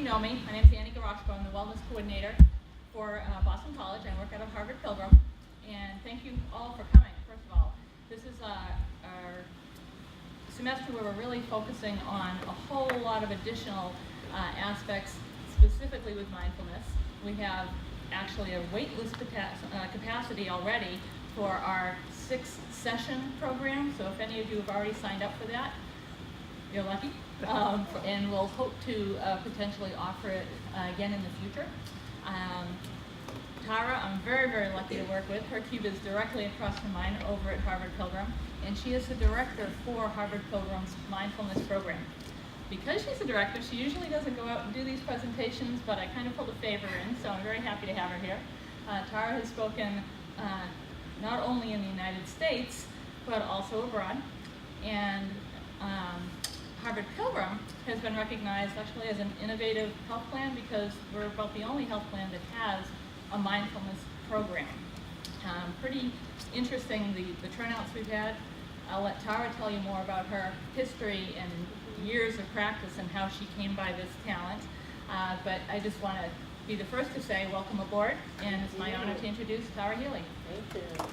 you know me. My name is Annie Garashko. I'm the wellness coordinator for Boston College. I work out of Harvard Pilgrim. And thank you all for coming, first of all. This is our semester where we're really focusing on a whole lot of additional aspects, specifically with mindfulness. We have actually a waitlist capacity already for our 6-session program. So if any of you have already signed up for that, you're lucky. And we'll hope to potentially offer it again in the future. Tara, I'm very, very lucky to work with. Her cube is directly across from mine over at Harvard Pilgrim, and she is the director for Harvard Pilgrim's mindfulness program. Because she's the director, she usually doesn't go out and do these presentations, but I kind of pulled a favor in, so I'm very happy to have her here. Tara has spoken not only in the United States, but also abroad. And Harvard Pilgrim has been recognized actually as an innovative health plan because we're about the only health plan that has a mindfulness program. Pretty interesting, the turnouts we've had. I'll let Tara tell you more about her history and years of practice and how she came by this talent. But I just want to be the first to say welcome aboard, and it's my honor to introduce Tara Healy. Thank you.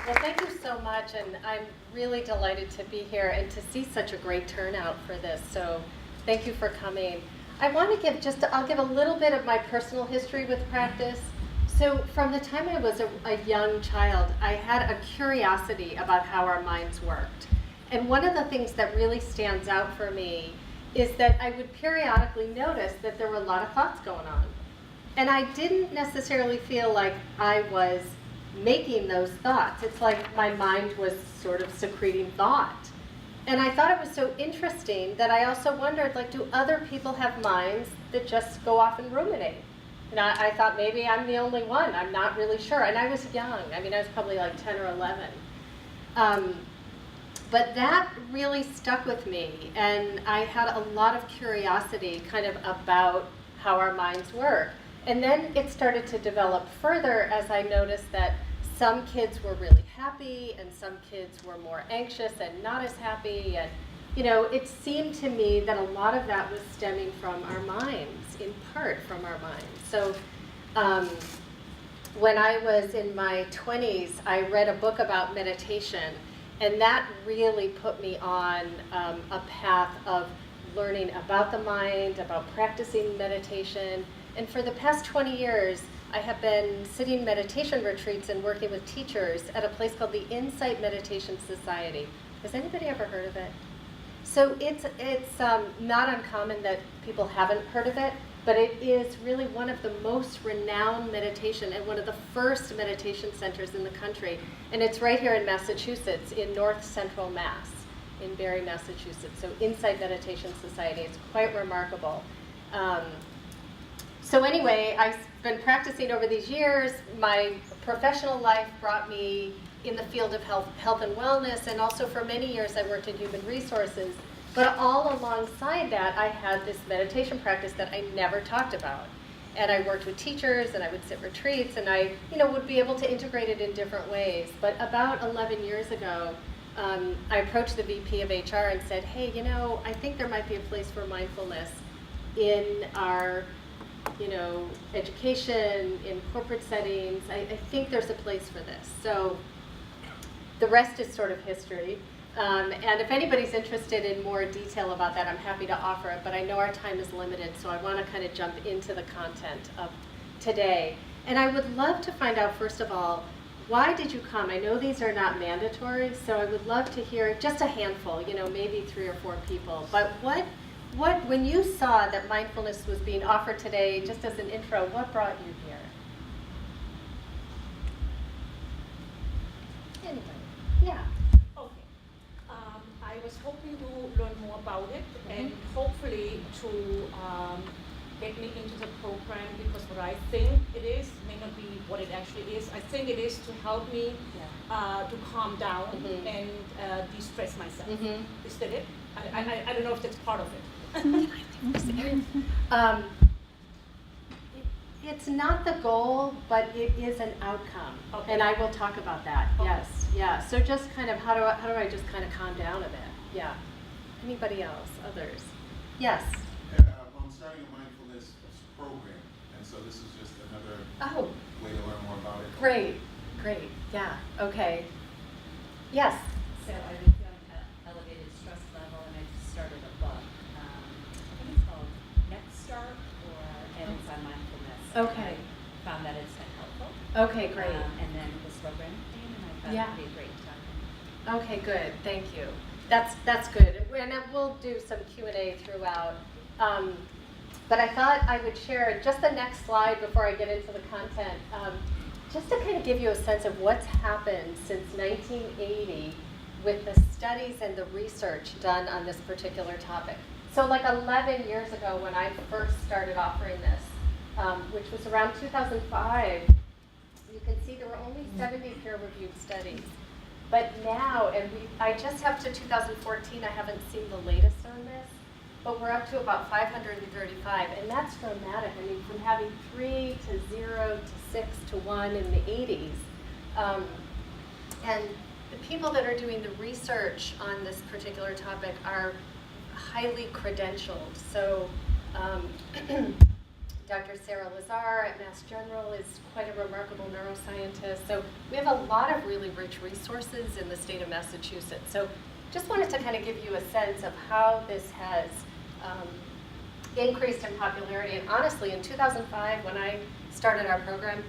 Well, thank you so much, and I'm really delighted to be here and to see such a great turnout for this. So thank you for coming. I want to give I'll give a little bit of my personal history with practice. So from the time I was a young child, I had a curiosity about how our minds worked. And one of the things that really stands out for me is that I would periodically notice that there were a lot of thoughts going on. And I didn't necessarily feel like I was making those thoughts. It's like my mind was sort of secreting thought. And I thought it was so interesting that I also wondered, like, do other people have minds that just go off and ruminate? And I thought maybe I'm the only one. I'm not really sure. And I was young. I mean, I was probably like 10 or 11. But that really stuck with me. And I had a lot of curiosity kind of about how our minds work. And then it started to develop further as I noticed that some kids were really happy and some kids were more anxious and not as happy. And, you know, it seemed to me that a lot of that was stemming from our minds, in part from our minds. So when I was in my 20s, I read a book about meditation, and that really put me on a path of learning about the mind, about practicing meditation. And for the past 20 years, I have been sitting meditation retreats and working with teachers at a place called the Insight Meditation Society. Has anybody ever heard of it? So it's not uncommon that people haven't heard of it, but it is really one of the most renowned meditation and one of the first meditation centers in the country. And it's right here in Massachusetts, in North Central Mass, in Barre, Massachusetts. So Insight Meditation Society, it's quite remarkable. So anyway, I've been practicing over these years. My professional life brought me in the field of health and wellness, and also for many years I worked in human resources. But all alongside that, I had this meditation practice that I never talked about. And I worked with teachers, and I would sit retreats, and I would be able to integrate it in different ways. But about 11 years ago, I approached the VP of HR and said, hey, I think there might be a place for mindfulness in our education, in corporate settings. I think there's a place for this. So the rest is sort of history. And if anybody's interested in more detail about that, I'm happy to offer it. But I know our time is limited, so I want to kind of jump into the content of today. And I would love to find out, first of all, why did you come? I know these are not mandatory, so I would love to hear just a handful, maybe 3 or 4 people. But when you saw that mindfulness was being offered today, just as an intro, what brought you here? Anybody? Yeah. Okay. I was hoping to learn more about it and hopefully to get me into the program, because what I think it is may not be what it actually is. I think it is to help me to calm down and de-stress myself. Is that it? I don't know if that's part of it. It's not the goal, but it is an outcome, and I will talk about that. Yes, yeah. So just kind of how do I just kind of calm down a bit? Yeah. Anybody else? Others? Yes. I'm starting a mindfulness program, and so this is just another Oh, way to learn more about it. great. Yeah. Okay. Yes. So I've been feeling elevated stress level, and I just started a book. I think it's called Next Start, and it's on mindfulness. Okay. And I found that it's been helpful. Okay, great. And then this program came, and I thought Yeah. it'd be a great time. Okay, good. Thank you. That's good. And we'll do some Q&A throughout. But I thought I would share just the next slide before I get into the content, just to kind of give you a sense of what's happened since 1980 with the studies and the research done on this particular topic. So like 11 years ago when I first started offering this, which was around 2005, you can see there were only 70 peer-reviewed studies. But now, and I just have to 2014, I haven't seen the latest on this, but we're up to about 535, and that's dramatic. I mean, from having 3 to 0 to 6 to 1 in the 80s. And the people that are doing the research on this particular topic are highly credentialed. So Dr. Sarah Lazar at Mass General is quite a remarkable neuroscientist. So we have a lot of really rich resources in the state of Massachusetts. So just wanted to kind of give you a sense of how this has increased in popularity. And honestly, in 2005, when I started our program,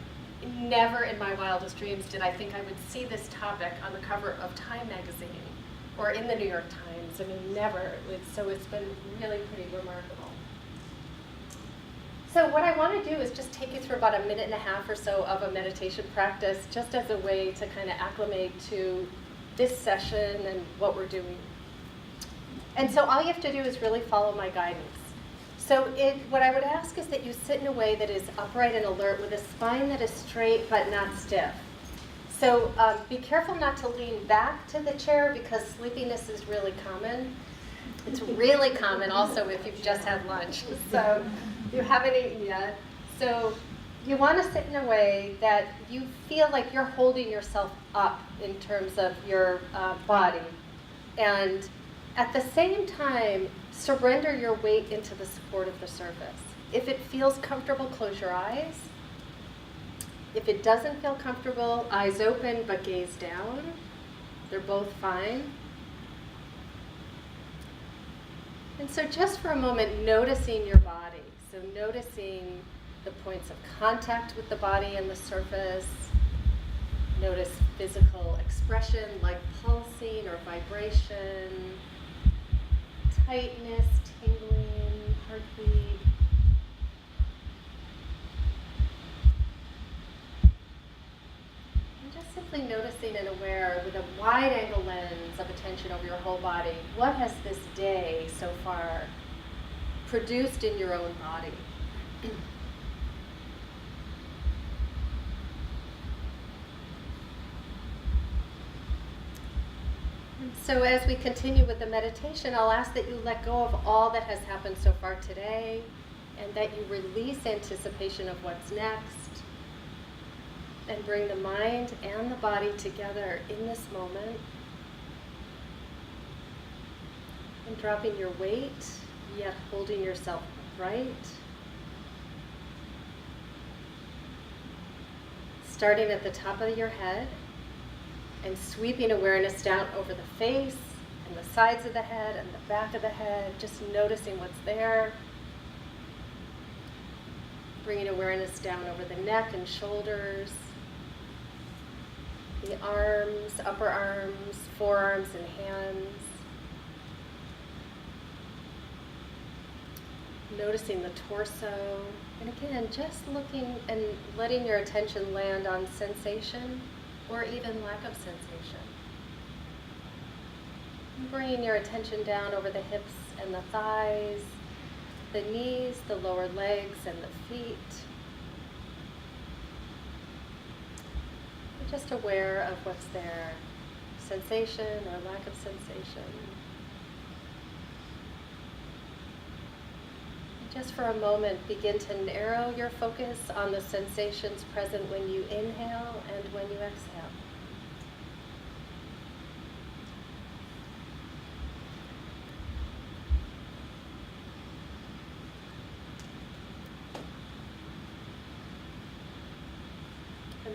never in my wildest dreams did I think I would see this topic on the cover of Time magazine or in the New York Times. I mean, never. So it's been really pretty remarkable. So what I want to do is just take you through about a minute and a half or so of a meditation practice, just as a way to kind of acclimate to this session and what we're doing. And so all you have to do is really follow my guidance. So what I would ask is that you sit in a way that is upright and alert with a spine that is straight but not stiff. So be careful not to lean back to the chair because sleepiness is really common. It's really common also if you've just had lunch. So you haven't eaten yet. So you want to sit in a way that you feel like you're holding yourself up in terms of your body. And at the same time, surrender your weight into the support of the surface. If it feels comfortable, close your eyes. If it doesn't feel comfortable, eyes open but gaze down. They're both fine. And so just for a moment, noticing your body. So noticing the points of contact with the body and the surface. Notice physical expression like pulsing or vibration, tightness, tingling, heartbeat. And just simply noticing and aware with a wide angle lens of attention over your whole body, what has this day so far produced in your own body? So as we continue with the meditation, I'll ask that you let go of all that has happened so far today and that you release anticipation of what's next and bring the mind and the body together in this moment. And dropping your weight, yet holding yourself upright. Starting at the top of your head and sweeping awareness down over the face and the sides of the head and the back of the head, just noticing what's there. Bringing awareness down over the neck and shoulders, the arms, upper arms, forearms and hands. Noticing the torso. And again, just looking and letting your attention land on sensation or even lack of sensation. And bringing your attention down over the hips and the thighs, the knees, the lower legs, and the feet. And just aware of what's there, sensation or lack of sensation. Just for a moment, begin to narrow your focus on the sensations present when you inhale and when you exhale.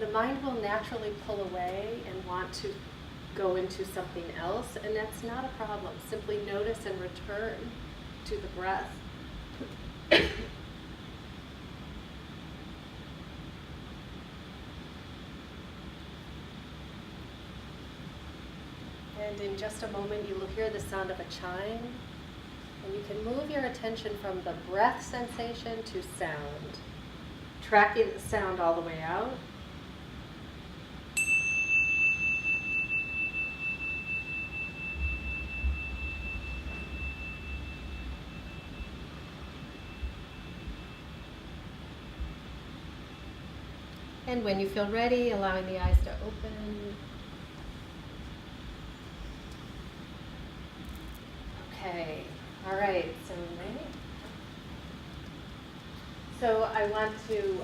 the mind will naturally pull away and want to go into something else, and that's not a problem. Simply notice and return to the breath. And in just a moment, you will hear the sound of a chime, and you can move your attention from the breath sensation to sound, tracking the sound all the way out. And when you feel ready, allowing the eyes to open. Okay, all right, so ready? So I want to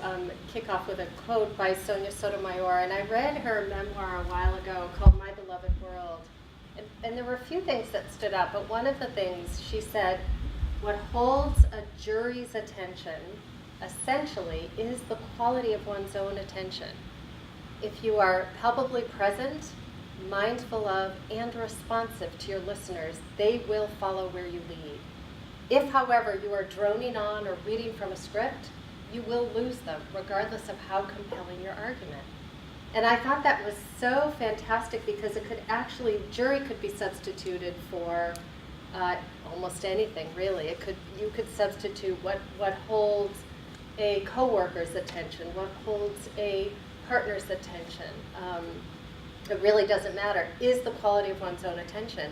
kick off with a quote by Sonia Sotomayor, and I read her memoir a while ago called My Beloved World. And there were a few things that stood out, but one of the things she said, what holds a jury's attention essentially is the quality of one's own attention. If you are palpably present, mindful of, and responsive to your listeners, they will follow where you lead. If, however, you are droning on or reading from a script, you will lose them, regardless of how compelling your argument. And I thought that was so fantastic because it could actually, jury could be substituted for almost anything, really. You could substitute what holds a coworker's attention, what holds a partner's attention. It really doesn't matter, is the quality of one's own attention.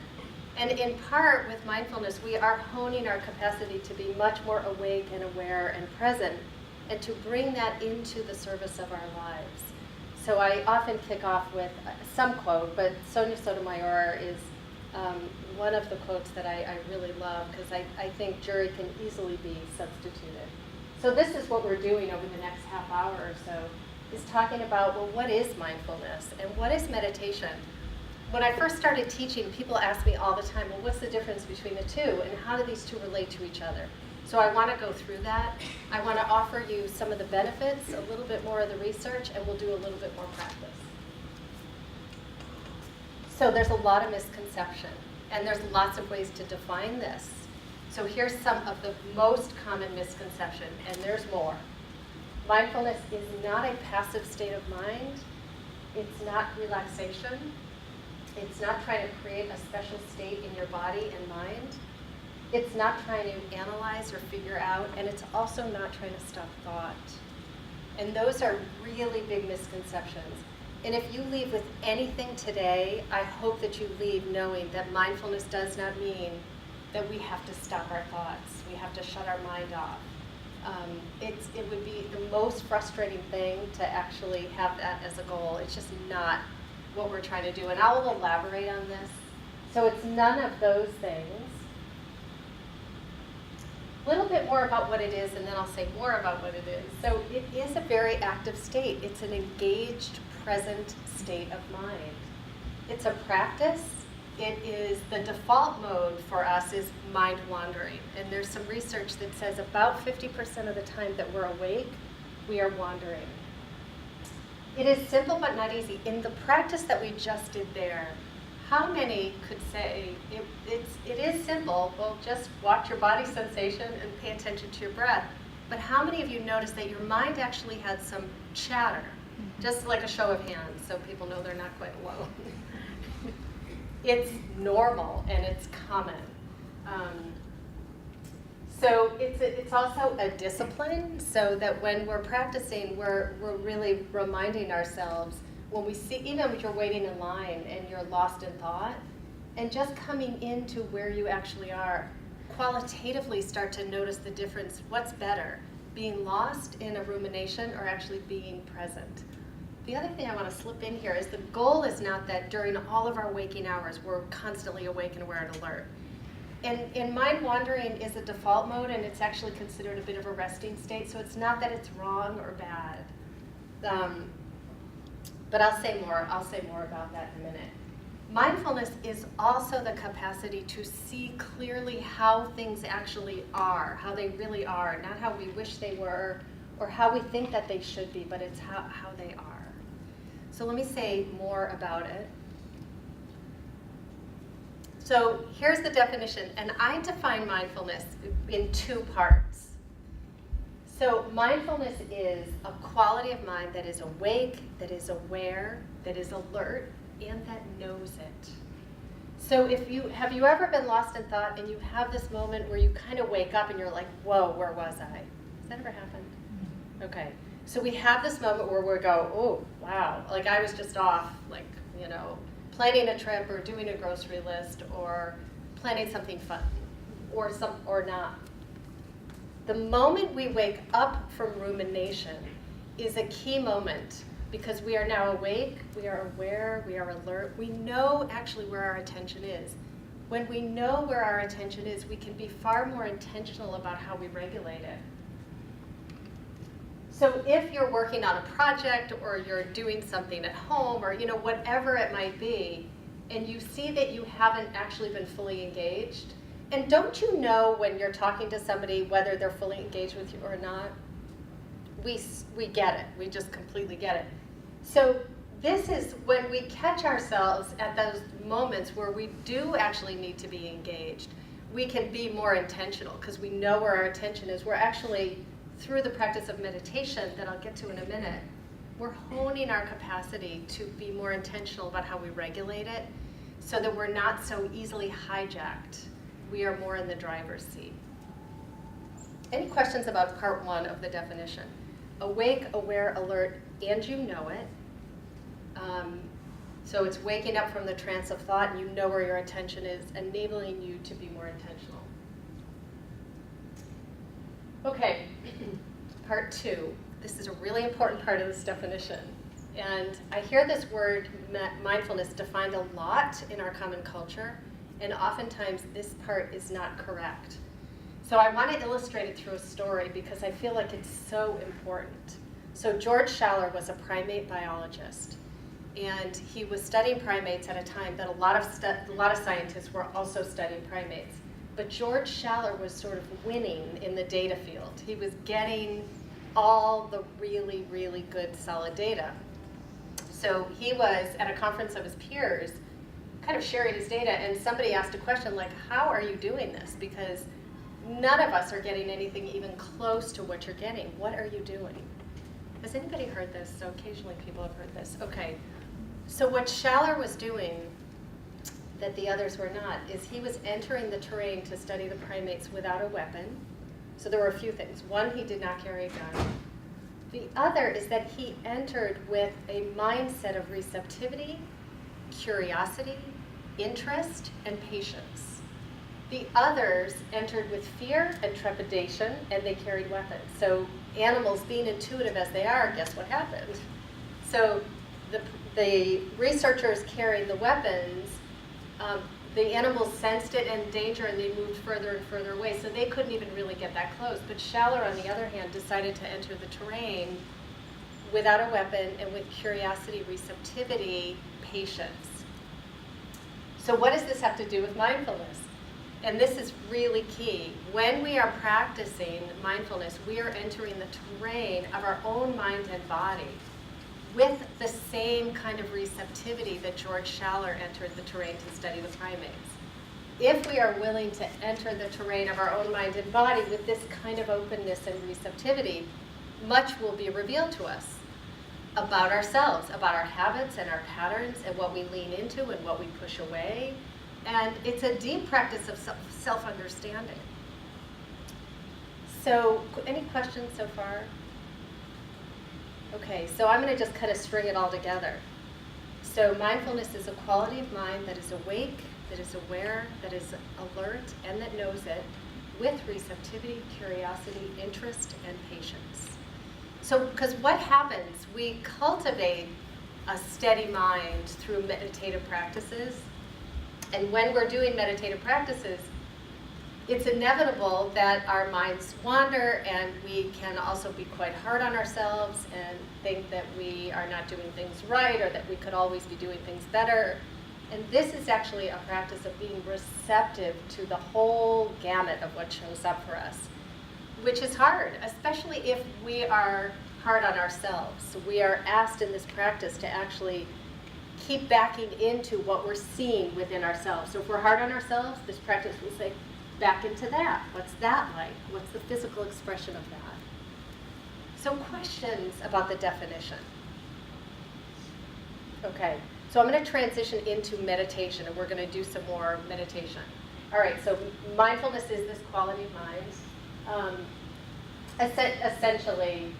And in part, with mindfulness, we are honing our capacity to be much more awake and aware and present, and to bring that into the service of our lives. So I often kick off with some quote, but Sonia Sotomayor is one of the quotes that I really love, because I think jury can easily be substituted. So this is what we're doing over the next half hour or so, is talking about, well, what is mindfulness and what is meditation? When I first started teaching, people ask me all the time, well, what's the difference between the two and how do these two relate to each other? So I want to go through that. I want to offer you some of the benefits, a little bit more of the research, and we'll do a little bit more practice. So there's a lot of misconception, and there's lots of ways to define this. So here's some of the most common misconception, and there's more. Mindfulness is not a passive state of mind. It's not relaxation. It's not trying to create a special state in your body and mind. It's not trying to analyze or figure out, and it's also not trying to stop thought. And those are really big misconceptions. And if you leave with anything today, I hope that you leave knowing that mindfulness does not mean that we have to stop our thoughts. We have to shut our mind off. It would be the most frustrating thing to actually have that as a goal. It's just not what we're trying to do. And I will elaborate on this. So it's none of those things. A little bit more about what it is, and then I'll say more about what it is. So it is a very active state. It's an engaged, present state of mind. It's a practice. It is, the default mode for us is mind wandering. And there's some research that says about 50% of the time that we're awake, we are wandering. It is simple but not easy. In the practice that we just did there, how many could say, it is simple, well, just watch your body sensation and pay attention to your breath. But how many of you noticed that your mind actually had some chatter? Just like a show of hands, so people know they're not quite alone. It's normal and it's common. So it's also a discipline, so that when we're practicing, we're really reminding ourselves, when we see, even if you're waiting in line and you're lost in thought, and just coming into where you actually are, qualitatively start to notice the difference. What's better, being lost in a rumination or actually being present? The other thing I want to slip in here is the goal is not that during all of our waking hours we're constantly awake and aware and alert. And mind wandering is a default mode, and it's actually considered a bit of a resting state, so it's not that it's wrong or bad. But I'll say more about that in a minute. Mindfulness is also the capacity to see clearly how things actually are, how they really are, not how we wish they were or how we think that they should be, but it's how they are. So let me say more about it. So here's the definition, and I define mindfulness in 2 parts. So mindfulness is a quality of mind that is awake, that is aware, that is alert, and that knows it. So have you ever been lost in thought and you have this moment where you kind of wake up and you're like, whoa, where was I? Has that ever happened? Okay. So we have this moment where we go, oh, wow, like I was just off, like, you know, planning a trip or doing a grocery list or planning something fun or not. The moment we wake up from rumination is a key moment because we are now awake, we are aware, we are alert. We know actually where our attention is. When we know where our attention is, we can be far more intentional about how we regulate it. So if you're working on a project or you're doing something at home or whatever it might be, and you see that you haven't actually been fully engaged, and don't you know when you're talking to somebody whether they're fully engaged with you or not? We get it. We just completely get it. So this is when we catch ourselves at those moments where we do actually need to be engaged. We can be more intentional because we know where our attention is. We're actually, through the practice of meditation that I'll get to in a minute, we're honing our capacity to be more intentional about how we regulate it so that we're not so easily hijacked. We are more in the driver's seat. Any questions about part 1 of the definition? Awake, aware, alert, and you know it. So it's waking up from the trance of thought and you know where your attention is, enabling you to be more intentional. Okay, part 2. This is a really important part of this definition. And I hear this word, mindfulness, defined a lot in our common culture, and oftentimes this part is not correct. So I want to illustrate it through a story because I feel like it's so important. So George Schaller was a primate biologist, and he was studying primates at a time that a lot of scientists were also studying primates. But George Schaller was sort of winning in the data field. He was getting all the really, really good solid data. So he was at a conference of his peers kind of sharing his data, and somebody asked a question like, how are you doing this? Because none of us are getting anything even close to what you're getting. What are you doing? Has anybody heard this? So occasionally people have heard this. Okay. So what Schaller was doing that the others were not is he was entering the terrain to study the primates without a weapon. So there were a few things. One, he did not carry a gun. The other is that he entered with a mindset of receptivity, curiosity, interest, and patience. The others entered with fear and trepidation, and they carried weapons. So animals, being intuitive as they are, guess what happened? So the researchers carried the weapons. The animals sensed it in danger, and they moved further and further away, so they couldn't even really get that close. But Schaller, on the other hand, decided to enter the terrain without a weapon and with curiosity, receptivity, patience. So what does this have to do with mindfulness? And this is really key. When we are practicing mindfulness, we are entering the terrain of our own mind and body with the same kind of receptivity that George Schaller entered the terrain to study the primates. If we are willing to enter the terrain of our own mind and body with this kind of openness and receptivity, much will be revealed to us about ourselves, about our habits and our patterns and what we lean into and what we push away. And it's a deep practice of self-understanding. So, any questions so far? Okay, so I'm going to just kind of string it all together. So mindfulness is a quality of mind that is awake, that is aware, that is alert, and that knows it, with receptivity, curiosity, interest, and patience. So, because what happens, we cultivate a steady mind through meditative practices. And when we're doing meditative practices, it's inevitable that our minds wander, and we can also be quite hard on ourselves and think that we are not doing things right or that we could always be doing things better. And this is actually a practice of being receptive to the whole gamut of what shows up for us, which is hard, especially if we are hard on ourselves. So we are asked in this practice to actually keep backing into what we're seeing within ourselves. So if we're hard on ourselves, this practice will say, back into that. What's that like? What's the physical expression of that? So questions about the definition. Okay, so I'm going to transition into meditation, and we're going to do some more meditation. All right, so mindfulness is this quality of mind. Essentially,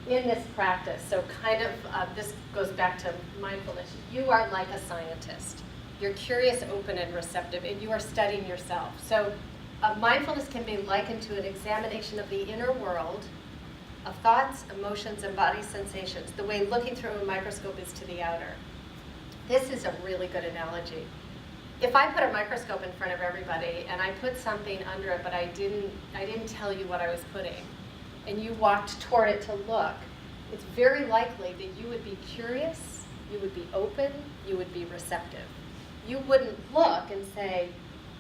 in this practice, so kind of this goes back to mindfulness. You are like a scientist. You're curious, open, and receptive, and you are studying yourself. So mindfulness can be likened to an examination of the inner world, of thoughts, emotions, and body sensations, the way looking through a microscope is to the outer. This is a really good analogy. If I put a microscope in front of everybody and I put something under it, but I didn't tell you what I was putting, and you walked toward it to look, it's very likely that you would be curious, you would be open, you would be receptive. You wouldn't look and say,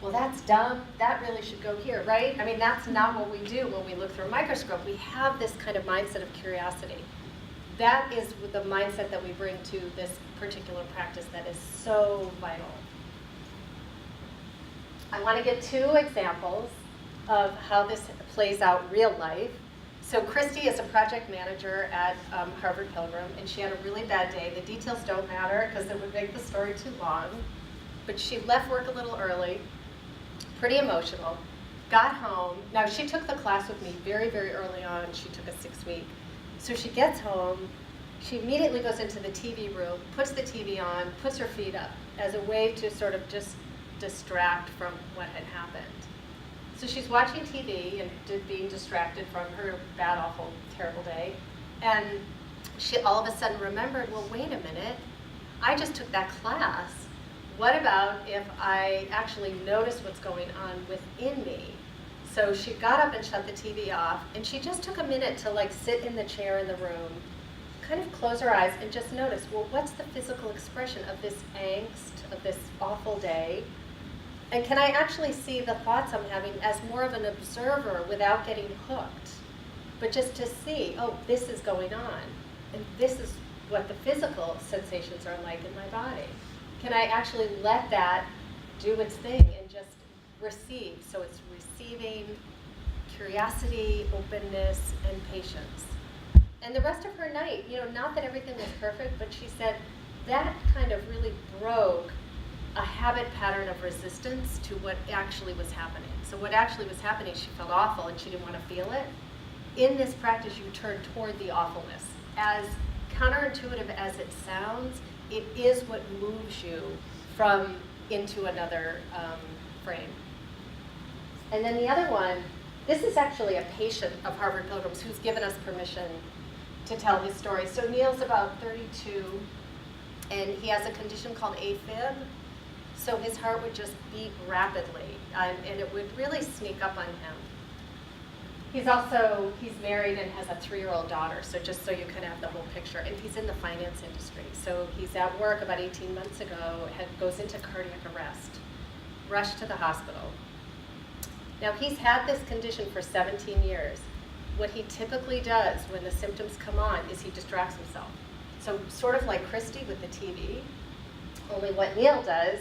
well, that's dumb, that really should go here, right? I mean, that's not what we do when we look through a microscope. We have this kind of mindset of curiosity. That is the mindset that we bring to this particular practice that is so vital. I want to give 2 examples of how this plays out real life. So Christy is a project manager at Harvard Pilgrim, and she had a really bad day. The details don't matter because it would make the story too long. But she left work a little early, pretty emotional, got home. Now, she took the class with me very, very early on. She took a 6-week. So she gets home, she immediately goes into the TV room, puts the TV on, puts her feet up as a way to sort of just distract from what had happened. So she's watching TV and being distracted from her bad, awful, terrible day. And she all of a sudden remembered, well, wait a minute, I just took that class. What about if I actually notice what's going on within me? So she got up and shut the TV off, and she just took a minute to like sit in the chair in the room, kind of close her eyes and just notice, well, what's the physical expression of this angst, of this awful day? And can I actually see the thoughts I'm having as more of an observer without getting hooked, but just to see, oh, this is going on, and this is what the physical sensations are like in my body. Can I actually let that do its thing and just receive? So it's receiving, curiosity, openness, and patience. And the rest of her night, not that everything was perfect, but she said that kind of really broke a habit pattern of resistance to what actually was happening. So what actually was happening, she felt awful and she didn't want to feel it. In this practice, you turn toward the awfulness. As counterintuitive as it sounds, it is what moves you from into another frame. And then the other one, this is actually a patient of Harvard Pilgrim's who's given us permission to tell his story. So Neil's about 32, and he has a condition called AFib. So his heart would just beat rapidly, and it would really sneak up on him. He's married and has a 3-year-old daughter, so just so you can have the whole picture. And he's in the finance industry. So he's at work about 18 months ago, goes into cardiac arrest, rushed to the hospital. Now he's had this condition for 17 years. What he typically does when the symptoms come on is he distracts himself. So sort of like Christy with the TV, only what Neil does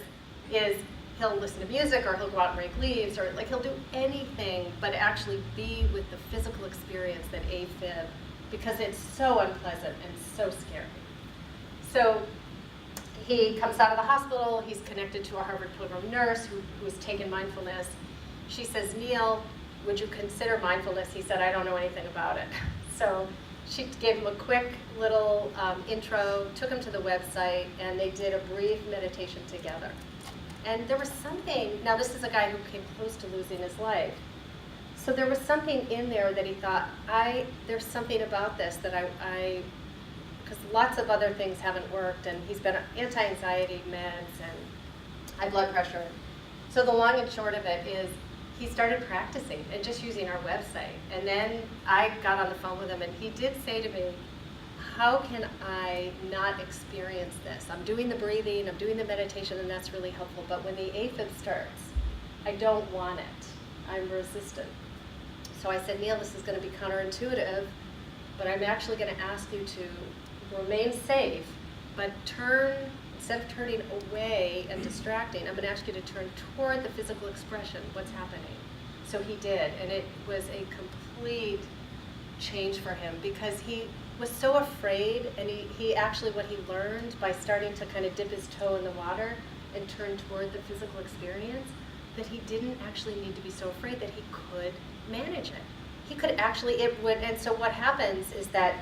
is he'll listen to music, or he'll go out and rake leaves, or he'll do anything but actually be with the physical experience that AFib, because it's so unpleasant and so scary. So he comes out of the hospital, he's connected to a Harvard Pilgrim nurse who's taken mindfulness. She says, Neil, would you consider mindfulness? He said, I don't know anything about it. So she gave him a quick little intro, took him to the website, and they did a brief meditation together. And there was something, now this is a guy who came close to losing his life. So there was something in there that he thought, there's something about this that because lots of other things haven't worked, and he's been on anti-anxiety meds and high blood pressure. So the long and short of it is he started practicing and just using our website. And then I got on the phone with him, and he did say to me, how can I not experience this? I'm doing the breathing, I'm doing the meditation, and that's really helpful. But when the AFib starts, I don't want it. I'm resistant. So I said, Neil, this is going to be counterintuitive, but I'm actually going to ask you to remain safe, but instead of turning away and distracting, I'm going to ask you to turn toward the physical expression, what's happening. So he did, and it was a complete change for him because he was so afraid, and he actually, what he learned by starting to kind of dip his toe in the water and turn toward the physical experience, that he didn't actually need to be so afraid, that he could manage it. He could actually, and so what happens is that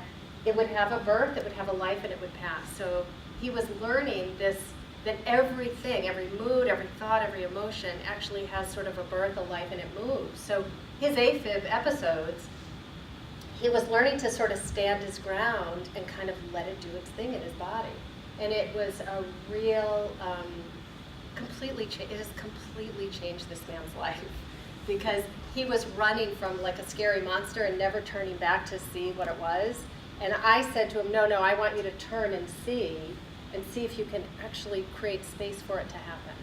it would have a birth, it would have a life, and it would pass. So he was learning this, that everything, every mood, every thought, every emotion actually has sort of a birth, a life, and it moves. So his AFib episodes, he was learning to sort of stand his ground and kind of let it do its thing in his body. And it was a real, it has completely changed this man's life, because he was running from like a scary monster and never turning back to see what it was. And I said to him, no, I want you to turn and see if you can actually create space for it to happen.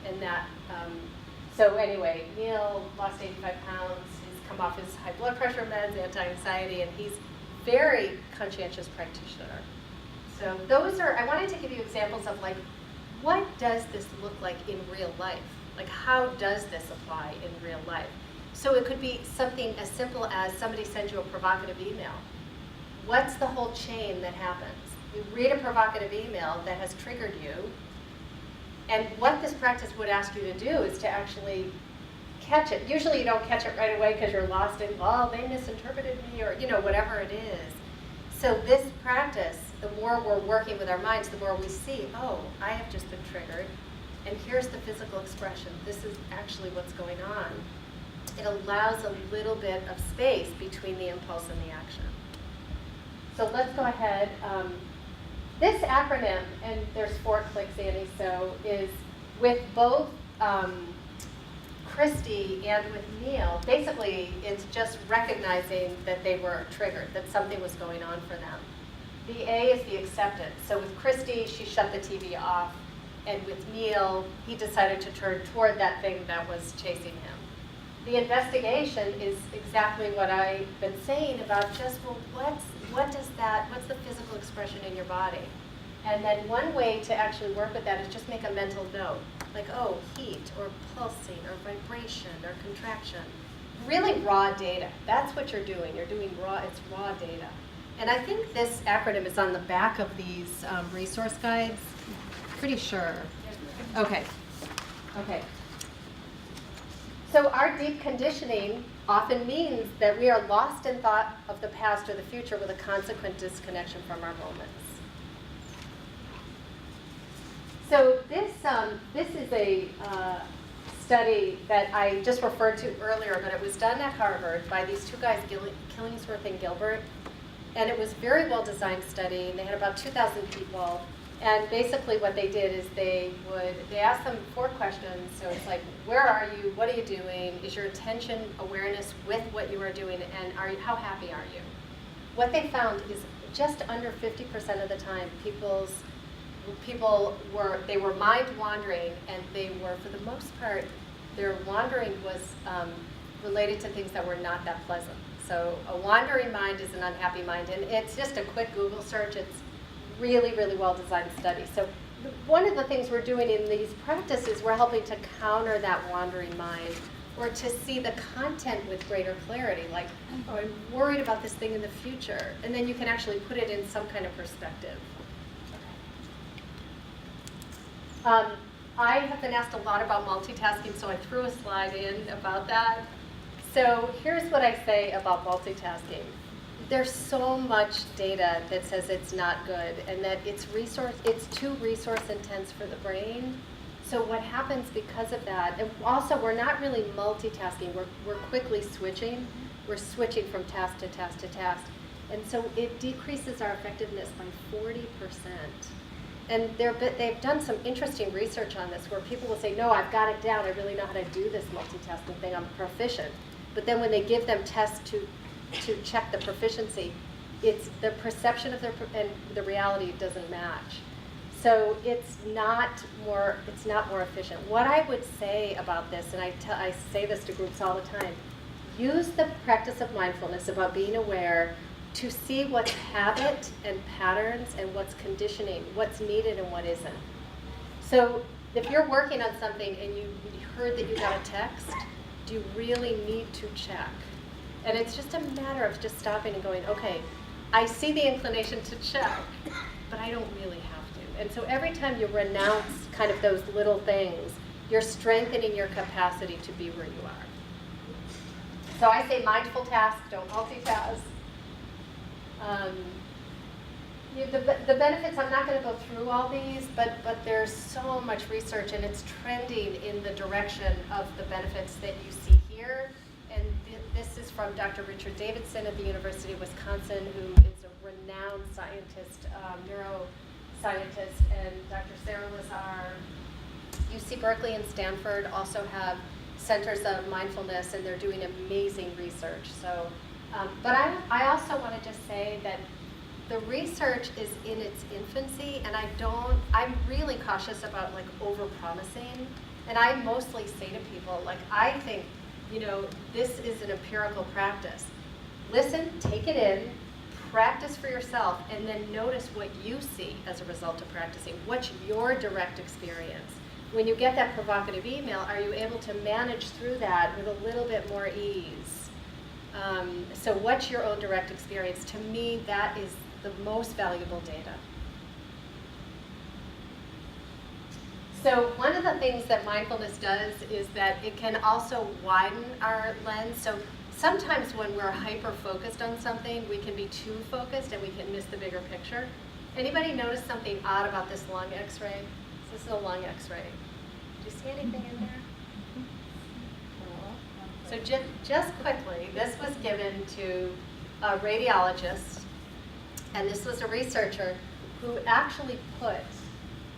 And that, so anyway, Neil lost 85 pounds, he's come off his high blood pressure meds, anti-anxiety, and he's very conscientious practitioner. So those are, I wanted to give you examples of like, what does this look like in real life? Like, how does this apply in real life? So it could be something as simple as somebody sends you a provocative email. What's the whole chain that happens? You read a provocative email that has triggered you, and what this practice would ask you to do is to actually catch it. Usually you don't catch it right away because you're lost in, well, they misinterpreted me, or whatever it is. So this practice, the more we're working with our minds, the more we see, oh, I have just been triggered, and here's the physical expression. This is actually what's going on. It allows a little bit of space between the impulse and the action. So let's go ahead. This acronym, and there's 4 clicks, Annie, so is with both Christy and with Neil, basically it's just recognizing that they were triggered, that something was going on for them. The A is the acceptance. So with Christy, she shut the TV off, and with Neil, he decided to turn toward that thing that was chasing him. The investigation is exactly what I've been saying about just, well, what's the physical expression in your body? And then one way to actually work with that is just make a mental note, like, oh, heat, or pulsing, or vibration, or contraction. Really raw data. That's what you're doing. You're doing it's raw data. And I think this acronym is on the back of these resource guides. Pretty sure. Okay. So our deep conditioning often means that we are lost in thought of the past or the future with a consequent disconnection from our moments. So this is a study that I just referred to earlier, but it was done at Harvard by these 2 guys, Killingsworth and Gilbert. And it was a very well-designed study, and they had about 2,000 people. And basically what they did is they asked them 4 questions. So it's like, where are you? What are you doing? Is your attention awareness with what you are doing? And how happy are you? What they found is just under 50% of the time, people were mind wandering, and they were, for the most part, their wandering was related to things that were not that pleasant. So a wandering mind is an unhappy mind, and it's just a quick Google search. It's really, really well-designed study. So one of the things we're doing in these practices, we're helping to counter that wandering mind, or to see the content with greater clarity, like, oh, I'm worried about this thing in the future, and then you can actually put it in some kind of perspective. I have been asked a lot about multitasking, so I threw a slide in about that. So here's what I say about multitasking. There's so much data that says it's not good, and that it's too resource intense for the brain. So what happens because of that, and also we're not really multitasking, we're quickly switching. We're switching from task to task to task. And so it decreases our effectiveness by 40%. And they've done some interesting research on this, where people will say, no, I've got it down, I really know how to do this multitasking thing, I'm proficient. But then when they give them tests to check the proficiency, it's the perception of and the reality doesn't match. So it's not more efficient. What I would say about this, and I say this to groups all the time, use the practice of mindfulness about being aware to see what's habit and patterns and what's conditioning, what's needed and what isn't. So if you're working on something and you heard that you got a text, do you really need to check? And it's just a matter of just stopping and going, okay, I see the inclination to check, but I don't really have to. And so every time you renounce kind of those little things, you're strengthening your capacity to be where you are. So I say mindful task, don't multitask. The benefits, I'm not going to go through all these, but there's so much research and it's trending in the direction of the benefits that you see here. And this is from Dr. Richard Davidson at the University of Wisconsin, who is a renowned scientist, neuroscientist, and Dr. Sarah Lazar. UC Berkeley and Stanford also have centers of mindfulness, and they're doing amazing research. So, but I also want to just say that the research is in its infancy, and I'm really cautious about like over-promising. And I mostly say to people, like, I think, this is an empirical practice. Listen, take it in, practice for yourself, and then notice what you see as a result of practicing. What's your direct experience? When you get that provocative email, are you able to manage through that with a little bit more ease? So what's your own direct experience? To me, that is the most valuable data. So one of the things that mindfulness does is that it can also widen our lens. So sometimes when we're hyper-focused on something, we can be too focused and we can miss the bigger picture. Anybody notice something odd about this lung x-ray? This is a lung x-ray. Do you see anything in there? So just quickly, this was given to a radiologist, and this was a researcher who actually put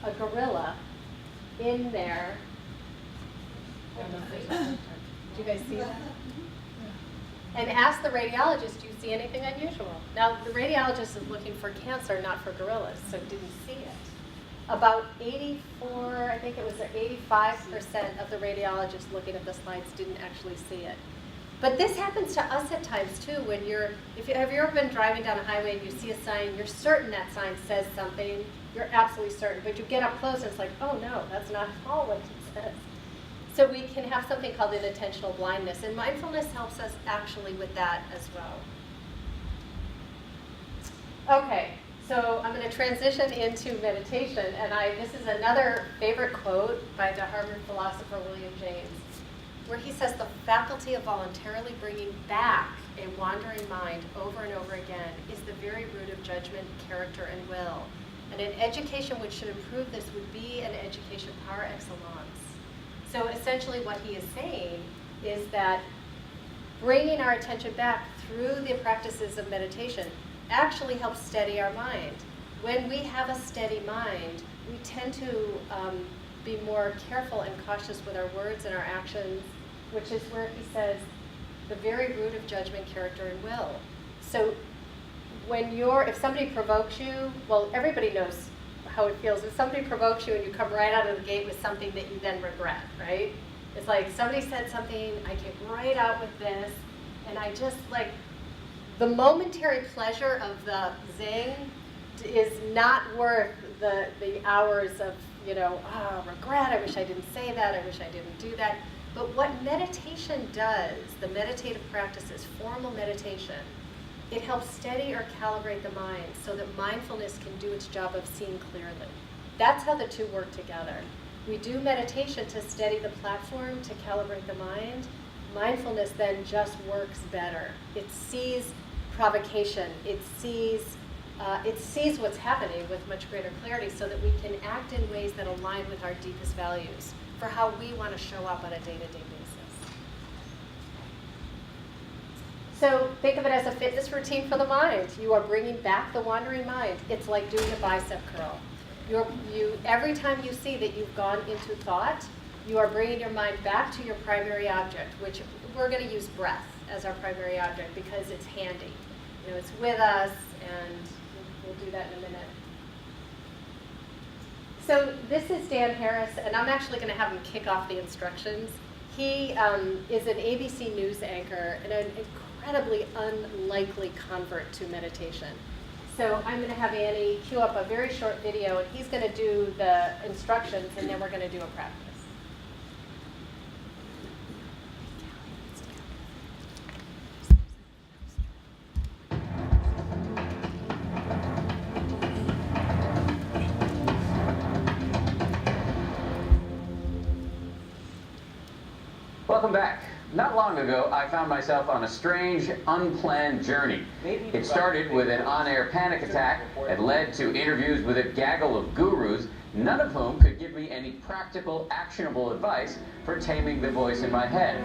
a gorilla in there. Do you guys see that? And asked the radiologist, do you see anything unusual? Now, the radiologist is looking for cancer, not for gorillas, so didn't see it. About 84, I think it was 85% of the radiologists looking at the slides didn't actually see it. But this happens to us at times too. When have you ever been driving down a highway and you see a sign, you're certain that sign says something, you're absolutely certain, but you get up close and it's like, oh no, that's not at all what it says. So we can have something called inattentional blindness, and mindfulness helps us actually with that as well. Okay. So I'm going to transition into meditation, and this is another favorite quote by the Harvard philosopher William James, where he says the faculty of voluntarily bringing back a wandering mind over and over again is the very root of judgment, character, and will. And an education which should improve this would be an education par excellence. So essentially what he is saying is that bringing our attention back through the practices of meditation actually helps steady our mind. When we have a steady mind, we tend to be more careful and cautious with our words and our actions, which is where he says the very root of judgment, character, and will. So if somebody provokes you, well, everybody knows how it feels. If somebody provokes you and you come right out of the gate with something that you then regret, right? It's like somebody said something, I came right out with this, and I just like, the momentary pleasure of the zing is not worth the hours of, regret, I wish I didn't say that, I wish I didn't do that. But what meditation does, the meditative practices, formal meditation, it helps steady or calibrate the mind so that mindfulness can do its job of seeing clearly. That's how the two work together. We do meditation to steady the platform, to calibrate the mind. Mindfulness then just works better. It sees provocation. It sees what's happening with much greater clarity so that we can act in ways that align with our deepest values for how we want to show up on a day-to-day basis. So think of it as a fitness routine for the mind. You are bringing back the wandering mind. It's like doing a bicep curl. Every time you see that you've gone into thought, you are bringing your mind back to your primary object, which we're going to use breath as our primary object because it's handy. It's with us, and we'll do that in a minute. So this is Dan Harris, and I'm actually going to have him kick off the instructions. He is an ABC News anchor and an incredibly unlikely convert to meditation. So I'm going to have Annie cue up a very short video, and he's going to do the instructions, and then we're going to do a practice. Welcome back. Not long ago, I found myself on a strange, unplanned journey. It started with an on-air panic attack and led to interviews with a gaggle of gurus, none of whom could give me any practical, actionable advice for taming the voice in my head.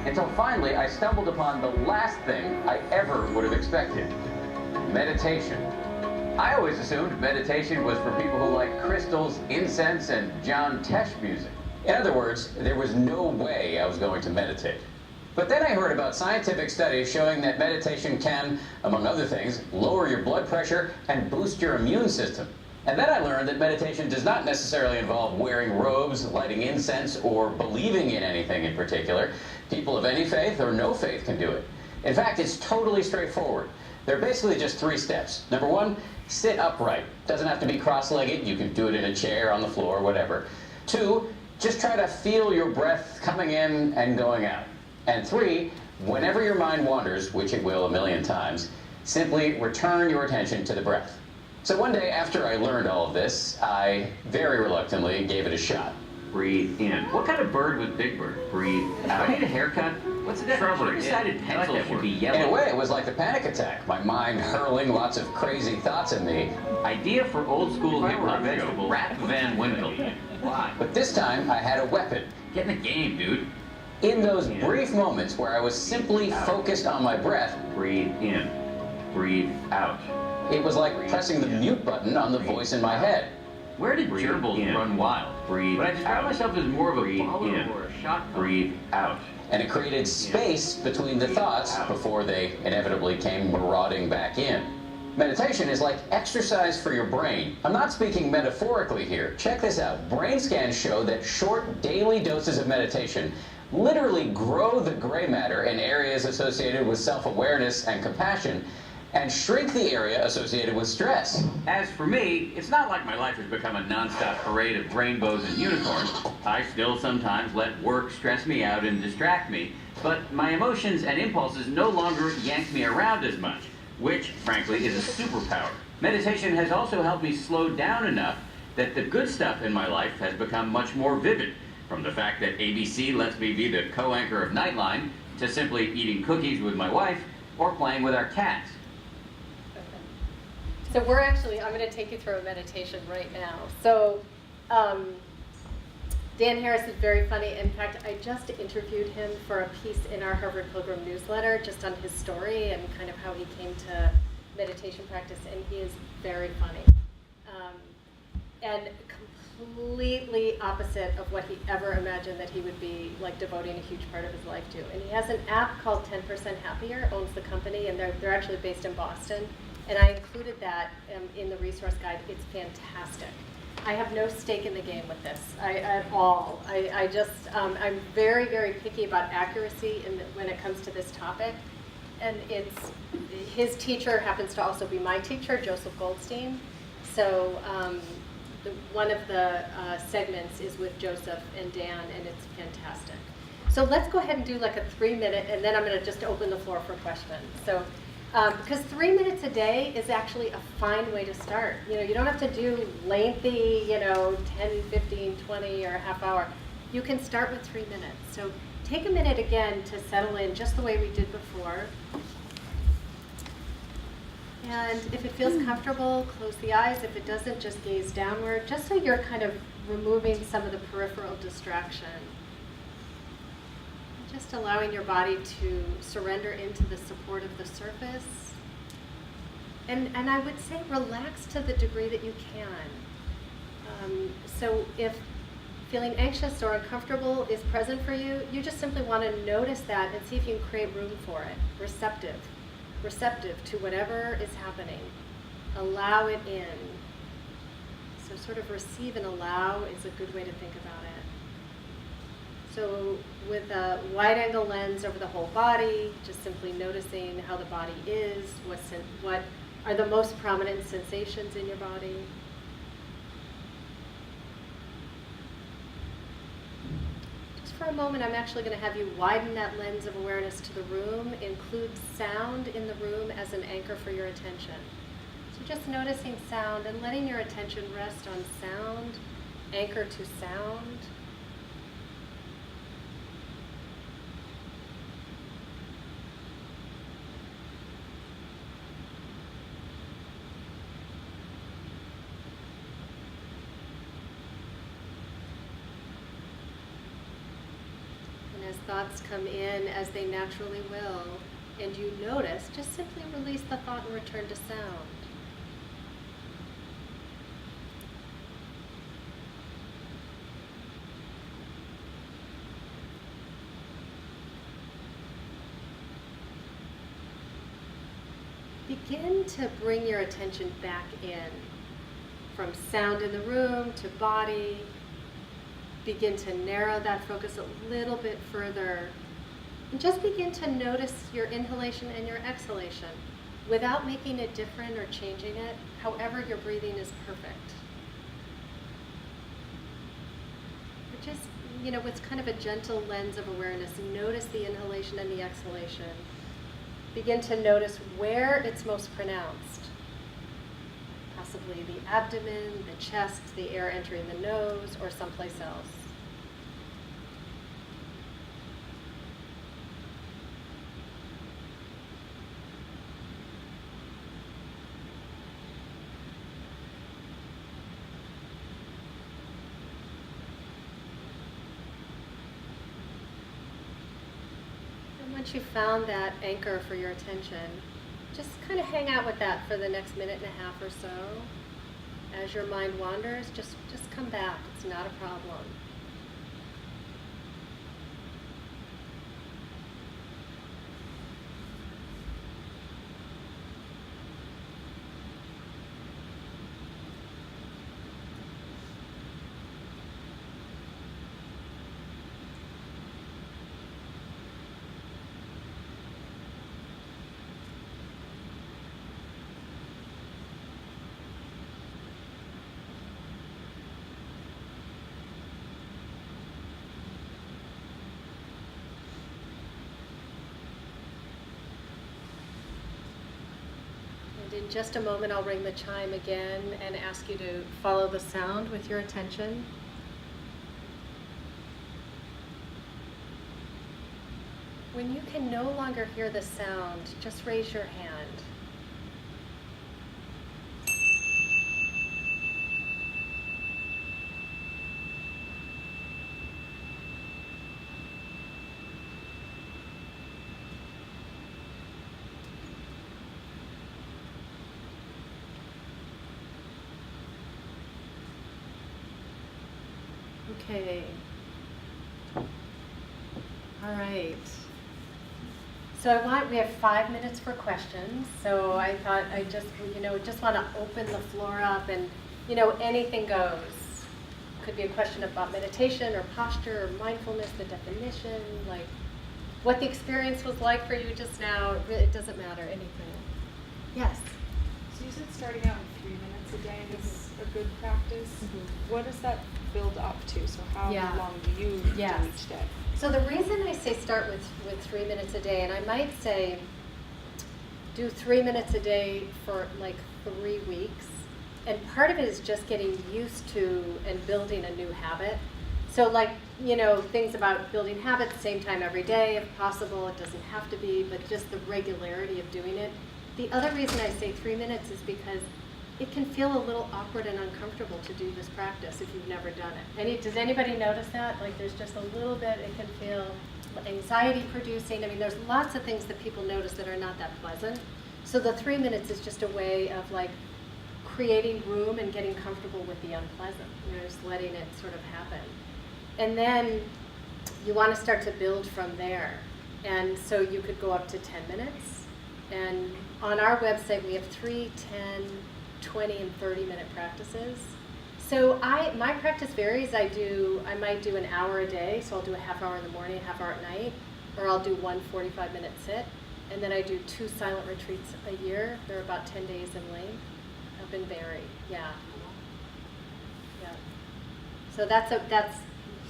Until finally, I stumbled upon the last thing I ever would have expected: meditation. I always assumed meditation was for people who like crystals, incense, and John Tesh music. In other words, there was no way I was going to meditate. But then I heard about scientific studies showing that meditation can, among other things, lower your blood pressure and boost your immune system. And then I learned that meditation does not necessarily involve wearing robes, lighting incense, or believing in anything in particular. People of any faith or no faith can do it. In fact, it's totally straightforward. There are basically just 3 steps. Number 1, sit upright. Doesn't have to be cross-legged. You can do it in a chair, on the floor, whatever. 2, just try to feel your breath coming in and going out. And 3, whenever your mind wanders, which it will a million times, simply return your attention to the breath. So one day after I learned all of this, I very reluctantly gave it a shot. Breathe in. What kind of bird was Big Bird? Breathe out. I need a haircut. What's the definition? Decided pencil should be yellow. In a way, it was like the panic attack. My mind hurling lots of crazy thoughts at me. Idea for old school hip-hop vegetable. Rap Van Winkle. Why? But this time, I had a weapon. Get in the game, dude. In those brief moments where I was simply focused on my breath, breathe in, breathe out. It was like pressing the mute button on the voice in my head. Where did gerbils run wild? Breathe but I describe myself as more of a follower or a shot. Breathe out. And it created space between the thoughts before they inevitably came marauding back in. Meditation is like exercise for your brain. I'm not speaking metaphorically here. Check this out. Brain scans show that short daily doses of meditation literally grow the gray matter in areas associated with self-awareness and compassion, and shrink the area associated with stress. As for me, it's not like my life has become a nonstop parade of rainbows and unicorns. I still sometimes let work stress me out and distract me, but my emotions and impulses no longer yank me around as much, which, frankly, is a superpower. Meditation has also helped me slow down enough that the good stuff in my life has become much more vivid, from the fact that ABC lets me be the co-anchor of Nightline, to simply eating cookies with my wife, or playing with our cats. So I'm going to take you through a meditation right now. So Dan Harris is very funny. In fact, I just interviewed him for a piece in our Harvard Pilgrim newsletter just on his story and kind of how he came to meditation practice, and he is very funny. And completely opposite of what he ever imagined that he would be like devoting a huge part of his life to. And he has an app called 10% Happier, owns the company, and they're actually based in Boston. And I included that in the resource guide. It's fantastic. I have no stake in the game with this at all. I'm very, very picky about accuracy when it comes to this topic. And his teacher happens to also be my teacher, Joseph Goldstein. So one of the segments is with Joseph and Dan, and it's fantastic. So let's go ahead and do like a 3-minute, and then I'm going to just open the floor for questions. So. Because 3 minutes a day is actually a fine way to start. You don't have to do lengthy, 10, 15, 20, or a half hour. You can start with 3 minutes. So take a minute again to settle in just the way we did before. And if it feels comfortable, close the eyes. If it doesn't, just gaze downward, just so you're kind of removing some of the peripheral distraction. Just allowing your body to surrender into the support of the surface. And I would say relax to the degree that you can. So if feeling anxious or uncomfortable is present for you, you just simply want to notice that and see if you can create room for it. Receptive to whatever is happening. Allow it in. So sort of receive and allow is a good way to think about it. So with a wide angle lens over the whole body, just simply noticing how the body is, what are the most prominent sensations in your body. Just for a moment, I'm actually going to have you widen that lens of awareness to the room, include sound in the room as an anchor for your attention. So just noticing sound and letting your attention rest on sound, anchor to sound. As thoughts come in, as they naturally will, and you notice, just simply release the thought and return to sound. Begin to bring your attention back in, from sound in the room to body. Begin to narrow that focus a little bit further. And just begin to notice your inhalation and your exhalation without making it different or changing it. However your breathing is perfect. But just, with kind of a gentle lens of awareness, notice the inhalation and the exhalation. Begin to notice where it's most pronounced. Possibly the abdomen, the chest, the air entering the nose, or someplace else. Once you've found that anchor for your attention, just kind of hang out with that for the next minute and a half or so. As your mind wanders, just come back. It's not a problem. In just a moment, I'll ring the chime again and ask you to follow the sound with your attention. When you can no longer hear the sound, just raise your hand. Okay. All right. So we have 5 minutes for questions. So I thought I just want to open the floor up and, anything goes. Could be a question about meditation or posture or mindfulness, the definition, like what the experience was like for you just now. It doesn't matter, anything. Yes. So you said starting out with 3 minutes a day is a good practice. Mm-hmm. What does that build up to? So how long do you do each day? So the reason I say start with 3 minutes a day, and I might say do 3 minutes a day for like 3 weeks, and part of it is just getting used to and building a new habit. So like, things about building habits, same time every day if possible. It doesn't have to be, but just the regularity of doing it. The other reason I say 3 minutes is because it can feel a little awkward and uncomfortable to do this practice if you've never done it. Does anybody notice that? Like there's just a little bit, it can feel anxiety producing. I mean, there's lots of things that people notice that are not that pleasant. So the 3 minutes is just a way of like creating room and getting comfortable with the unpleasant. Just letting it sort of happen. And then you want to start to build from there. And so you could go up to 10 minutes. And on our website, we have 3, 10, 20 and 30-minute practices. So my practice varies. I might do an hour a day, so I'll do a half hour in the morning, a half hour at night, or I'll do one 45-minute sit. And then I do 2 silent retreats a year. They're about 10 days in length. Up in Barrie, yeah. Yeah. So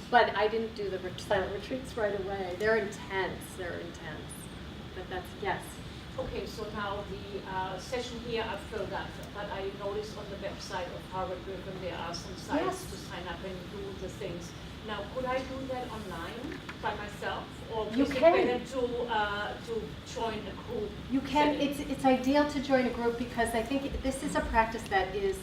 but I didn't do the silent retreats right away. They're intense, But that's, yes. Okay, so now the session here I've filled out, but I noticed on the website of Harvard Pilgrim there are some sites Yes. to sign up and do the things. Now, could I do that online by myself, or You is it can. better to join a group? You can, setting? it's ideal to join a group because I think this is a practice that is,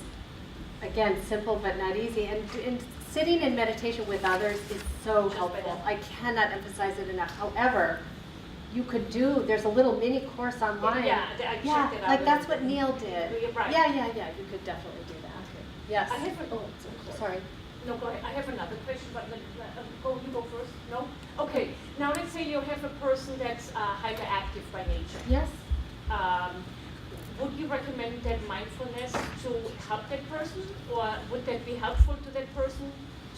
again, simple but not easy. And sitting in meditation with others is so helpful. I cannot emphasize it enough. However, you could there's a little mini course online. Yeah, I checked it out. Like that's what Neil did. You're right. Yeah, you could definitely do that. Yes. I have Sorry. No, go ahead. I have another question, but you go first. No? Okay. Now let's say you have a person that's hyperactive by nature. Yes. Would you recommend that mindfulness to help that person, or would that be helpful to that person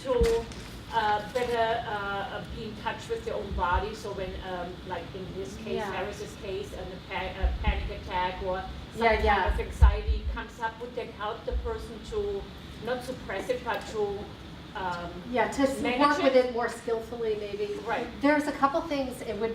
to better be in touch with their own body? So when, like in this case, Yeah. Harris's case, and a panic attack or some Yeah, kind yeah. of anxiety comes up, would that help the person to not suppress it, but to Yeah, to manage work with it? it more skillfully, maybe. Right. There's a couple things. It would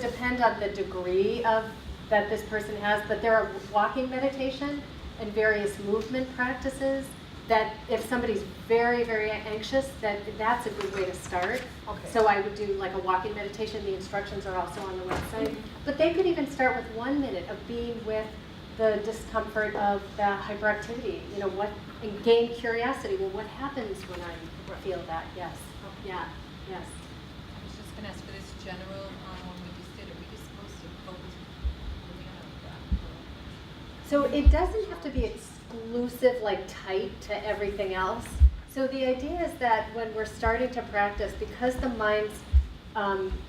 depend on the degree of that this person has. But there are walking meditation and various movement practices that if somebody's very, very anxious, that's a good way to start. Okay. So I would do like a walking meditation. The instructions are also on the website. But they could even start with 1 minute of being with the discomfort of the hyperactivity. And gain curiosity. Well, what happens when I feel that? Yes. Yeah. Yes. I was just going to ask for this general, when we just did it, we just supposed to focus really on our breath. So it doesn't have to be exclusive, like tight to everything else. So the idea is that when we're starting to practice, because the mind's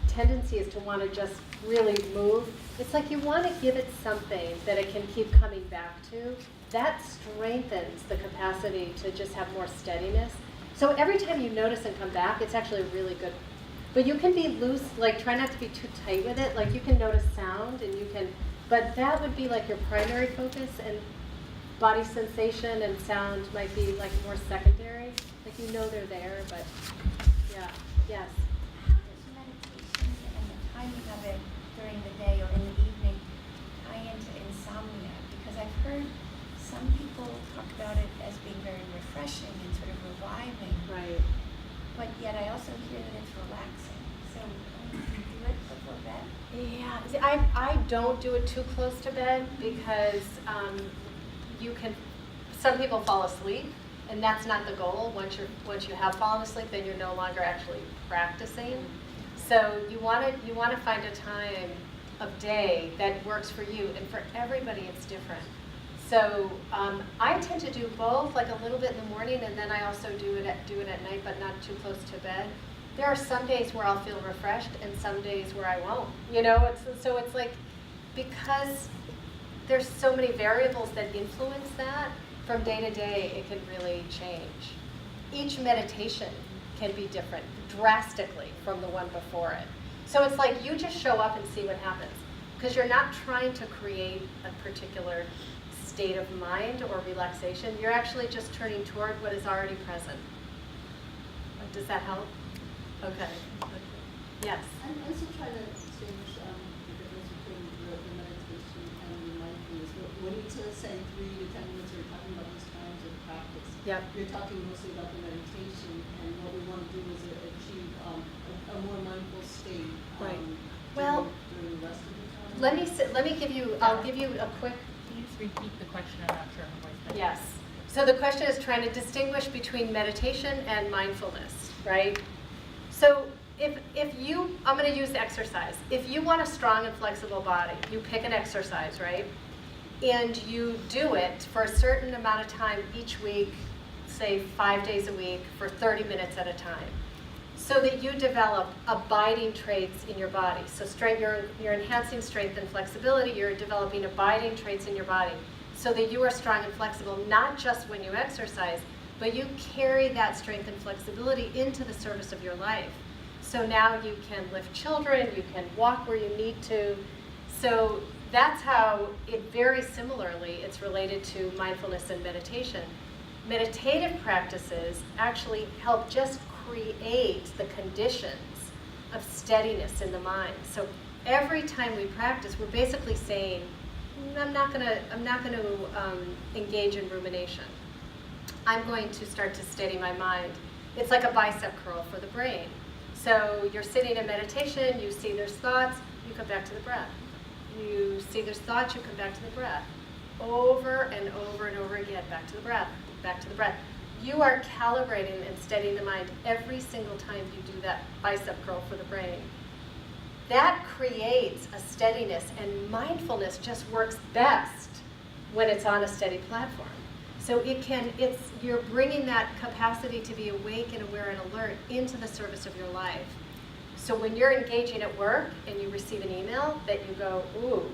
tendency is to want to just really move, it's like you want to give it something that it can keep coming back to. That strengthens the capacity to just have more steadiness. So every time you notice and come back, it's actually really good. But you can be loose, like try not to be too tight with it. Like you can notice sound but that would be like your primary focus, and body sensation and sound might be like more secondary. Like they're there, but yeah, yes. How does meditation and the timing of it during the day or in the evening tie into insomnia? Because I've heard some people talk about it as being very refreshing and sort of reviving. Right. But yet I also hear that it's relaxing. So do you do it before bed? Yeah, see, I don't do it too close to bed because some people fall asleep, and that's not the goal. Once you have fallen asleep, then you're no longer actually practicing. So you want to find a time of day that works for you, and for everybody it's different. So I tend to do both, like a little bit in the morning, and then I also do it at night, but not too close to bed. There are some days where I'll feel refreshed, and some days where I won't. It's like, because there's so many variables that influence that, from day to day, it can really change. Each meditation can be different drastically from the one before it. So it's like you just show up and see what happens, because you're not trying to create a particular state of mind or relaxation. You're actually just turning toward what is already present. Does that help? Okay. Yes. I'm also trying to distinguish the difference between the meditation and the mindfulness. When you sort of say 3 to 10 minutes, you're talking about these times of practice. Yep. You're talking mostly about the meditation, and what we want to do is achieve a more mindful state. Right. Well, during the rest of the time. let me give you. I'll give you a quick. Can you just repeat the question? I'm not sure how I said it. Yes. So the question is trying to distinguish between meditation and mindfulness, right? So I'm going to use exercise. If you want a strong and flexible body, you pick an exercise, right? And you do it for a certain amount of time each week, say 5 days a week for 30 minutes at a time, so that you develop abiding traits in your body. So you're enhancing strength and flexibility, you're developing abiding traits in your body, so that you are strong and flexible, not just when you exercise, but you carry that strength and flexibility into the service of your life. So now you can lift children, you can walk where you need to. So that's how it very similarly, it's related to mindfulness and meditation. Meditative practices actually help just create the conditions of steadiness in the mind. So every time we practice, we're basically saying, I'm not going to engage in rumination. I'm going to start to steady my mind. It's like a bicep curl for the brain. So you're sitting in meditation, you see there's thoughts, you come back to the breath. You see there's thoughts, you come back to the breath. Over and over and over again, back to the breath, back to the breath. You are calibrating and steadying the mind every single time you do that bicep curl for the brain. That creates a steadiness, and mindfulness just works best when it's on a steady platform. So you're bringing that capacity to be awake and aware and alert into the service of your life. So when you're engaging at work and you receive an email that you go, ooh,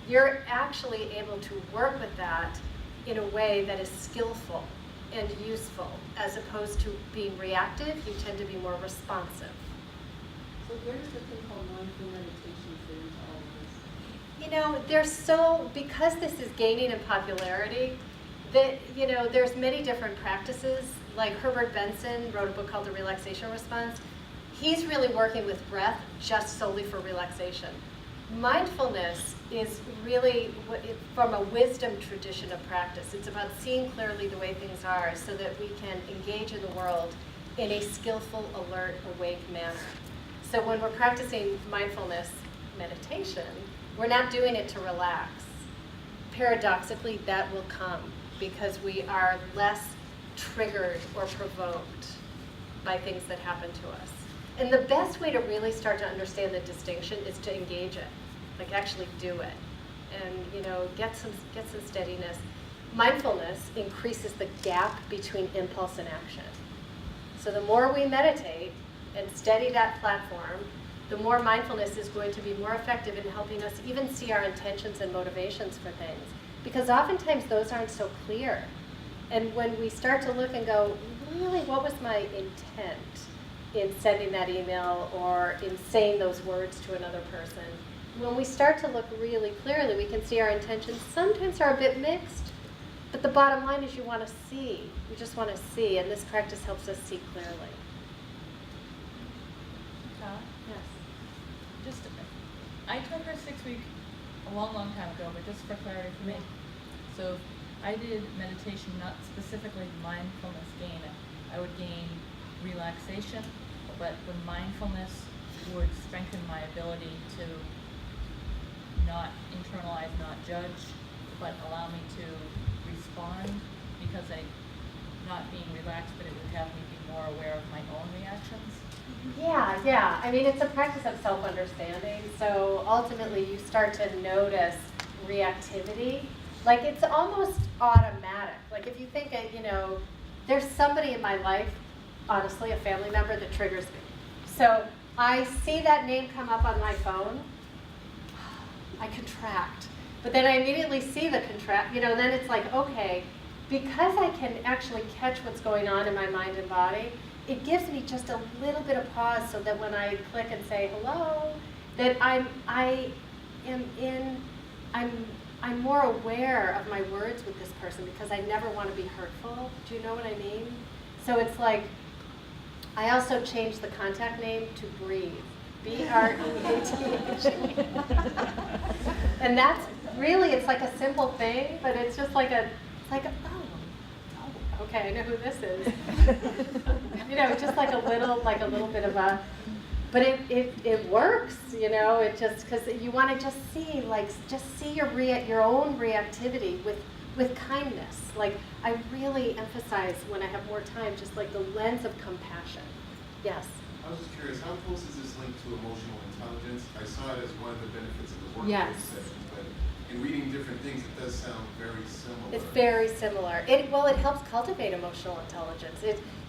you're actually able to work with that in a way that is skillful and useful, as opposed to being reactive. You tend to be more responsive. So where does the thing called mindful meditation fit into all of this? You know, because this is gaining in popularity, there's many different practices. Like Herbert Benson wrote a book called The Relaxation Response. He's really working with breath just solely for relaxation. Mindfulness is really from a wisdom tradition of practice. It's about seeing clearly the way things are so that we can engage in the world in a skillful, alert, awake manner. So when we're practicing mindfulness meditation, we're not doing it to relax. Paradoxically, that will come because we are less triggered or provoked by things that happen to us. And the best way to really start to understand the distinction is to engage it, like actually do it, and get some steadiness. Mindfulness increases the gap between impulse and action. So the more we meditate and steady that platform, the more mindfulness is going to be more effective in helping us even see our intentions and motivations for things. Because oftentimes those aren't so clear. And when we start to look and go, really, what was my intent in sending that email or in saying those words to another person? When we start to look really clearly, we can see our intentions sometimes are a bit mixed, but the bottom line is you want to see. You just want to see, and this practice helps us see clearly. Yes. I took her 6 week a long time ago, but just for clarity for me. So I did meditation, not specifically mindfulness gain. I would gain relaxation, but the mindfulness would strengthen my ability to not internalize, not judge, but allow me to respond because not being relaxed, but it would have me be more aware of my own reactions. Yeah. I mean, it's a practice of self-understanding. So ultimately, you start to notice reactivity. Like it's almost automatic. Like if you think, there's somebody in my life, honestly, a family member that triggers me. So I see that name come up on my phone, I contract. But then I immediately see the contract, then it's like, okay, because I can actually catch what's going on in my mind and body, it gives me just a little bit of pause so that when I click and say hello, that I'm more aware of my words with this person because I never want to be hurtful. Do you know what I mean? So it's like, I also changed the contact name to Breathe. B-R-E-A-T-H. And that's really, it's like a simple thing, but it's just like oh, okay, I know who this is. Just like a little bit of a, but it works, it just, because you want to just see your own reactivity with kindness. Like, I really emphasize when I have more time, just like the lens of compassion. Yes? I was just curious, how close is this linked to emotional intelligence? I saw it as one of the benefits of the work Yes. sessions, but in reading different things, it does sound very similar. It's very similar. It helps cultivate emotional intelligence.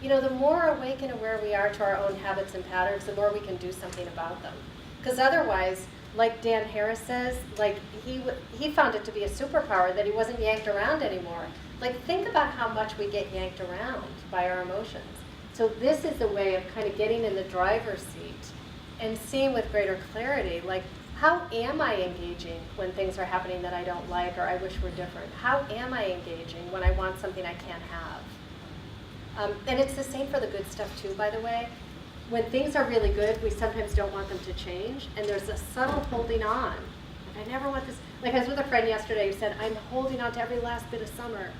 The more awake and aware we are to our own habits and patterns, the more we can do something about them. Because otherwise, like Dan Harris says, like he found it to be a superpower that he wasn't yanked around anymore. Like, think about how much we get yanked around by our emotions. So this is a way of kind of getting in the driver's seat and seeing with greater clarity, like, how am I engaging when things are happening that I don't like or I wish were different? How am I engaging when I want something I can't have? And it's the same for the good stuff too, by the way. When things are really good, we sometimes don't want them to change, and there's a subtle holding on. Like, I never want this. Like, I was with a friend yesterday who said, I'm holding on to every last bit of summer.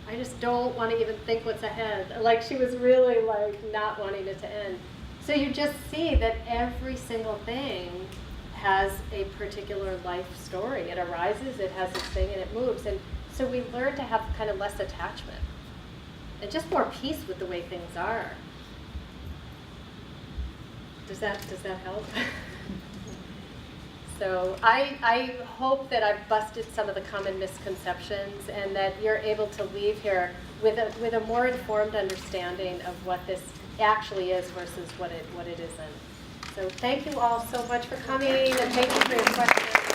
I just don't want to even think what's ahead. Like, she was really like not wanting it to end. So you just see that every single thing has a particular life story. It arises, it has its thing, and it moves. And so we learn to have kind of less attachment and just more peace with the way things are. Does that help? So I hope that I've busted some of the common misconceptions and that you're able to leave here with a more informed understanding of what this actually is versus what it isn't. So thank you all so much for coming, and thank you for your questions.